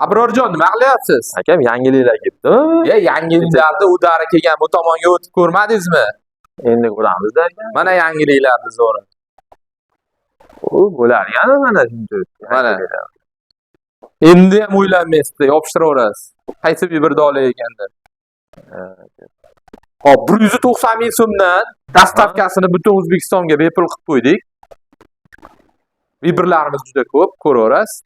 Abrorjon, nima qilyapsiz? Akam yangiliklar keldi. Yangiliklarda u dara kelgan bu tomonga o'tib ko'rmadingizmi? Endi ko'ramizda aka. Mana yangiliklarni zo'ri. U bo'largani mana shuncha. Mana. Endi ham o'ylanmaysizda, yopishtiraverasiz. Qaysi bir dola ekanda. Hop, 190 ming so'mdan dastavkasini butun O'zbekistonga bepul qilib qo'ydik. Vibrlarimiz juda ko'p, ko'raverasiz.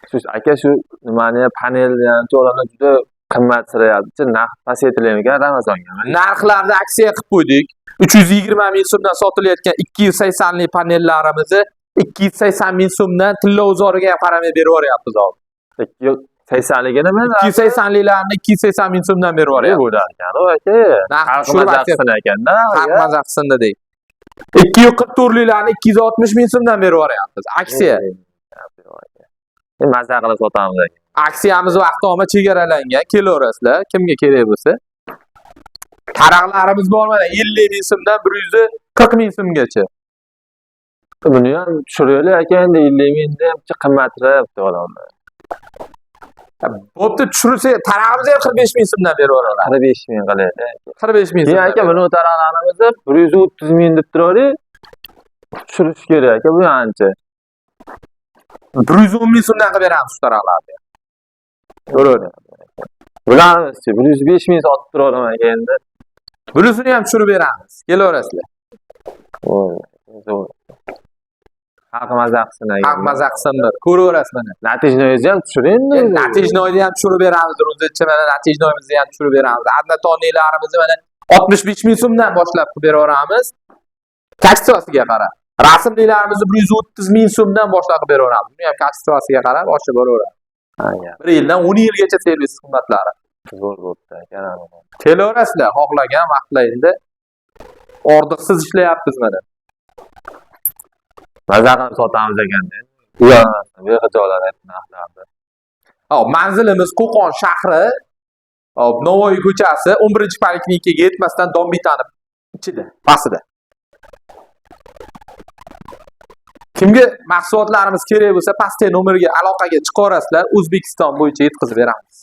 Shu aka shu nimani panelni ham to'g'ri juda qimmatsirayapti. Narx pasaytirilgan Ramazonga. Narxlarni aksiya qilib qo'ydik. 320 ming so'mdan sotilayotgan 280 li panellarimizni 280 ming so'mdan tilla o'zoriga ham qaramay berib yuboryapmiz hozir. 280 ligini nima? 280 lilarni 280 ming so'mdan berib yuboryapmiz. Bo'lar ekan, aka. Narx tushirib ekanda. Xalq mazaqsindi deydi. 244 lilarni 260 ming so'mdan berib yuboryapmiz. Aksiya. Mazza qilib sotamiz aka. Aksiyamiz vaqtoma chegaralangan. Kelaverasizlar, kimga kerak bo'lsa. Taraqlarimiz bor mana 50 ming so'mdan 140 ming so'mgacha. Buni ham tushiraylik aka, endi 50 mingni ham qimmatroq to'g'rimi? Bo'pti, tushirsa taraqimizni ham 45 ming so'mdan berib yuboradi. 45 ming qilaydi. 45 ming so'm. Aka, buni taraqlarimizni 130 ming deb turadi. Tushirish kerak aka, bu ancha. 110 ming so'mdan qilib beramiz shu taraqlarni. Ko'raver. Bularni 105 ming sotib turaman aka endi. Bunisini ham tushirib beramiz. Kelaverasizlar. Zo'r. Xalq mazza qilsin aka. Xalq mazza qilsinlar. Ko'raverasiz mana. Natijnoyni ham tushiring. Natijnoyni ham tushirib beramiz. O'zicha mana natijnoyimizni ham tushirib beramiz. Adnatoniylarimizni mana 65 ming so'mdan boshlab qilib beraveramiz. Kachsivasiga qarab. Rasmlilarimizni 130 ming so'mdan boshlab qilib beraveramiz. Buni ham kachsivasiga qarab oshib boraveramiz. Bir yildan 10 yilgacha servis xizmatlari. Zo'r bo'pti aka. Kelaverasizlar, xohlagan vaqtlaringda ordiqsiz ishlayapmiz mana. Mazza qilib sotamiz ekanda. Yo'q, bexijolat narxlarda. Hop, manzilimiz Qo'qon shahri, hop, Navoiy ko'chasi, 11-poliklinikaga yetmasdan Dombitani ichida, pastida. Kimga mahsulotlarimiz kerak bo'lsa, pastdagi nomerga aloqaga chiqaverasizlar, O'zbekiston bo'yicha yetkazib beramiz.